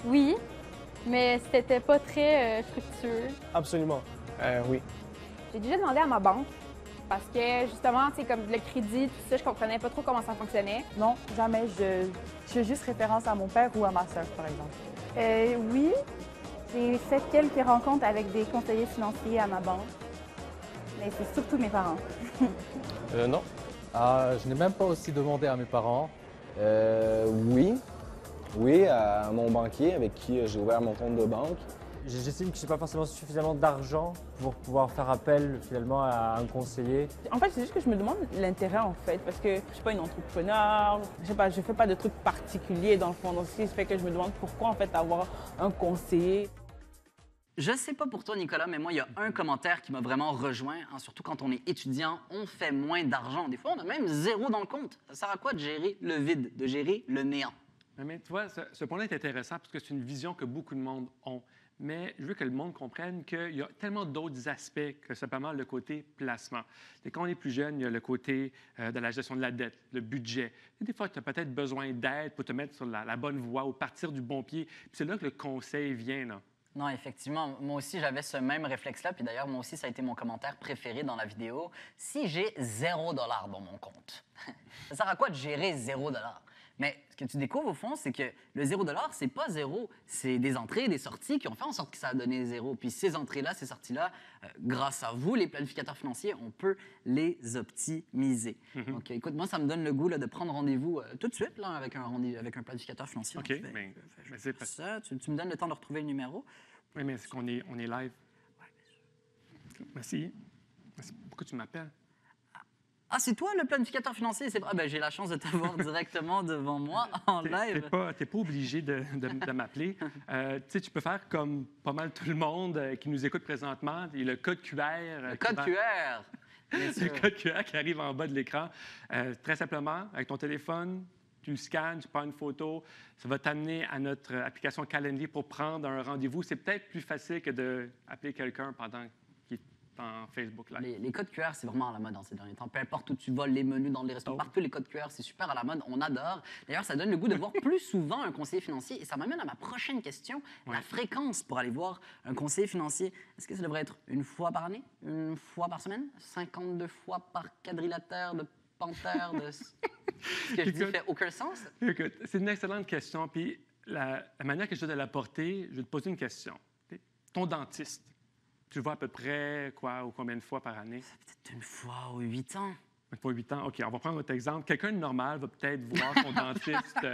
Oui, mais c'était pas très fructueux. Absolument. Oui. J'ai déjà demandé à ma banque parce que justement, c'est comme le crédit, tout ça, je comprenais pas trop comment ça fonctionnait. Non, jamais. Je fais juste référence à mon père ou à ma sœur, par exemple. Oui, j'ai fait quelques rencontres avec des conseillers financiers à ma banque, mais c'est surtout mes parents. Non. Je n'ai même pas aussi demandé à mes parents. Oui. Oui, à mon banquier avec qui j'ai ouvert mon compte de banque. J'estime que je n'ai pas forcément suffisamment d'argent pour pouvoir faire appel finalement à un conseiller. En fait, c'est juste que je me demande l'intérêt, en fait, parce que je ne suis pas une entrepreneur, je sais pas, je fais pas de trucs particuliers dans le fond. Donc, ce qui fait que je me demande pourquoi, en fait, avoir un conseiller. Je sais pas pour toi, Nicolas, mais moi, il y a un commentaire qui m'a vraiment rejoint, hein, surtout quand on est étudiant, on fait moins d'argent. Des fois, on a même zéro dans le compte. Ça sert à quoi de gérer le vide, de gérer le néant? Mais tu vois, ce point-là est intéressant parce que c'est une vision que beaucoup de monde ont. Mais je veux que le monde comprenne qu'il y a tellement d'autres aspects que simplement le côté placement. Et quand on est plus jeune, il y a le côté de la gestion de la dette, le budget. Et des fois, tu as peut-être besoin d'aide pour te mettre sur la bonne voie ou partir du bon pied. Puis c'est là que le conseil vient. Là. Non, effectivement. Moi aussi, j'avais ce même réflexe-là. Puis d'ailleurs, moi aussi, ça a été mon commentaire préféré dans la vidéo. Si j'ai 0 $ dans mon compte, ça sert à quoi de gérer 0 $? Mais ce que tu découvres, au fond, c'est que le 0 $, c'est pas zéro. C'est des entrées et des sorties qui ont fait en sorte que ça a donné 0. Puis ces entrées-là, ces sorties-là, grâce à vous, les planificateurs financiers, on peut les optimiser. Donc, écoute, moi, ça me donne le goût là, de prendre rendez-vous tout de suite là, avec un planificateur financier. OK, mais c'est pas ça. Tu me donnes le temps de retrouver le numéro. Oui, mais est-ce qu'on est live? Merci. Pourquoi tu m'appelles? Ah, c'est toi le planificateur financier? C'est vrai. Ben, j'ai la chance de t'avoir directement devant moi en live. T'es pas obligé de m'appeler. Tu sais, tu peux faire comme pas mal tout le monde qui nous écoute présentement. Il y a le code QR. Le code QR! Le code QR qui arrive en bas de l'écran. Très simplement, avec ton téléphone, tu le scannes, tu prends une photo. Ça va t'amener à notre application Calendly pour prendre un rendez-vous. C'est peut-être plus facile que d'appeler quelqu'un pendant qu'il est en Facebook Live. Les codes QR, c'est vraiment à la mode dans ces derniers temps. Peu importe où tu vas, les menus dans les restaurants, partout, les codes QR, c'est super à la mode. On adore. D'ailleurs, ça donne le goût de voir plus souvent un conseiller financier. Et ça m'amène à ma prochaine question. La fréquence pour aller voir un conseiller financier. Est-ce que ça devrait être une fois par année? Une fois par semaine? 52 fois par quadrilatère de panthère de... Ce que je dis fait aucun sens? Écoute, c'est une excellente question. Puis la manière que je dois l'apporter, je vais te poser une question. Ton dentiste, tu le vois à peu près quoi ou combien de fois par année? Peut-être une fois ou 8 ans. Une fois 8 ans. OK, on va prendre notre exemple. Quelqu'un de normal va peut-être voir son dentiste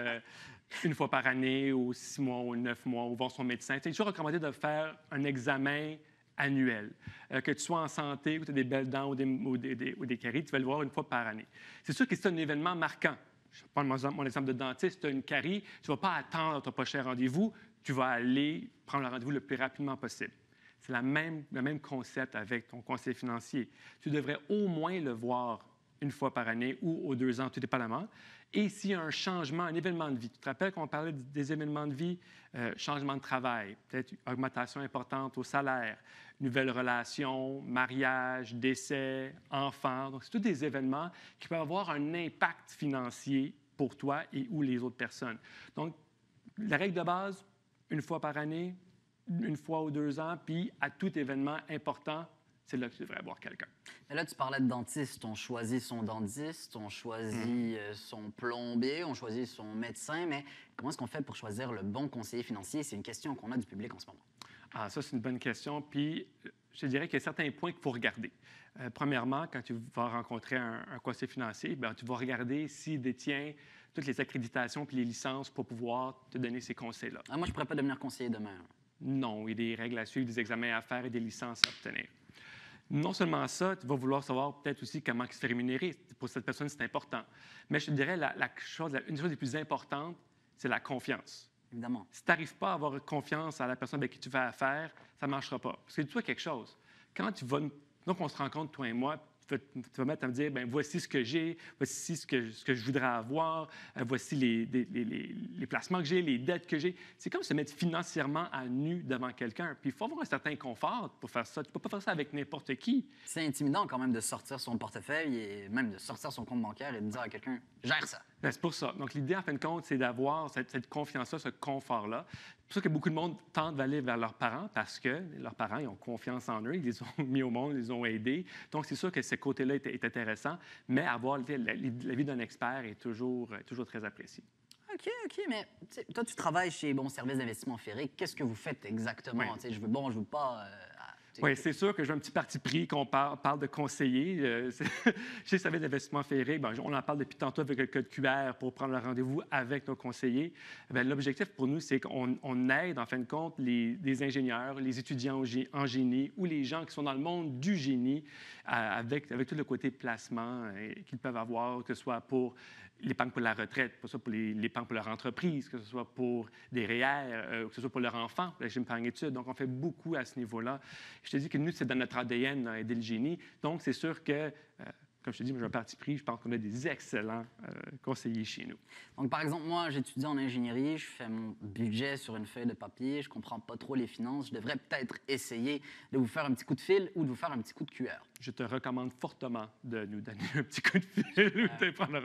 une fois par année ou 6 mois ou 9 mois ou voir son médecin. C'est toujours recommandé de faire un examen annuel. Que tu sois en santé ou tu as des belles dents ou des caries, tu vas le voir une fois par année. C'est sûr que c'est un événement marquant. Je prends mon exemple de dentiste, tu as une carie, tu ne vas pas attendre ton prochain rendez-vous, tu vas aller prendre le rendez-vous le plus rapidement possible. C'est le même concept avec ton conseiller financier. Tu devrais au moins le voir une fois par année ou aux 2 ans, tout dépendamment. Et s'il y a un changement, un événement de vie, tu te rappelles qu'on parlait des événements de vie, changement de travail, peut-être augmentation importante au salaire, nouvelle relation, mariage, décès, enfant. Donc, c'est tous des événements qui peuvent avoir un impact financier pour toi et ou les autres personnes. Donc, la règle de base, une fois par année, une fois ou 2 ans, puis à tout événement important, c'est là que tu devrais voir quelqu'un. Mais là, tu parlais de dentiste. On choisit son dentiste, on choisit son plombier, on choisit son médecin. Mais comment est-ce qu'on fait pour choisir le bon conseiller financier? C'est une question qu'on a du public en ce moment. Ah, ça, c'est une bonne question. Puis, je dirais qu'il y a certains points qu'il faut regarder. Premièrement, quand tu vas rencontrer un conseiller financier, bien, tu vas regarder s'il détient toutes les accréditations puis les licences pour pouvoir te donner ces conseils-là. Ah, moi, je ne pourrais pas devenir conseiller demain. Non, il y a des règles à suivre, des examens à faire et des licences à obtenir. Non seulement ça, tu vas vouloir savoir peut-être aussi comment il se fait rémunérer. Pour cette personne, c'est important. Mais je te dirais, une des choses les plus importantes, c'est la confiance. Évidemment. Si tu n'arrives pas à avoir confiance à la personne avec qui tu fais affaire, ça ne marchera pas. Parce que dis-toi quelque chose. Quand tu vas... Donc, on se rencontre, toi et moi, tu vas mettre à me dire, bien, voici ce que j'ai, voici ce que je voudrais avoir, voici les placements que j'ai, les dettes que j'ai. C'est comme se mettre financièrement à nu devant quelqu'un. Puis il faut avoir un certain confort pour faire ça. Tu ne peux pas faire ça avec n'importe qui. C'est intimidant quand même de sortir son portefeuille et même de sortir son compte bancaire et de dire à quelqu'un, gère ça. Ben, c'est pour ça. Donc, l'idée, en fin de compte, c'est d'avoir cette confiance-là, ce confort-là. C'est pour ça que beaucoup de monde tente d'aller vers leurs parents parce que leurs parents, ils ont confiance en eux, ils les ont mis au monde, ils les ont aidés. Donc, c'est sûr que ce côté-là est intéressant, mais avoir l'avis d'un expert est toujours très apprécié. OK, mais toi, tu travailles chez Service d'investissement ferré. Qu'est-ce que vous faites exactement? Oui. Je veux pas... Oui, c'est sûr que j'ai un petit parti pris qu'on parle de conseiller. Chez Service d'investissement ferré, on en parle depuis tantôt avec le code QR pour prendre le rendez-vous avec nos conseillers. L'objectif pour nous, c'est qu'on aide, en fin de compte, les ingénieurs, les étudiants en génie ou les gens qui sont dans le monde du génie avec tout le côté placement qu'ils peuvent avoir, que ce soit pour l'épargne pour la retraite, que ce soit pour l'épargne pour leur entreprise, que ce soit pour des REER, que ce soit pour leur enfant, pour la régime épargne études. Donc, on fait beaucoup à ce niveau-là. Je te dis que nous, c'est dans notre ADN aider le génie. Donc, c'est sûr que, comme je te dis, moi, j'ai un parti pris. Je pense qu'on a des excellents conseillers chez nous. Donc, par exemple, moi, j'étudie en ingénierie, je fais mon budget sur une feuille de papier, je comprends pas trop les finances. Je devrais peut-être essayer de vous faire un petit coup de fil ou de vous faire un petit coup de QR. Je te recommande fortement de nous donner un petit coup de fil ou de prendre le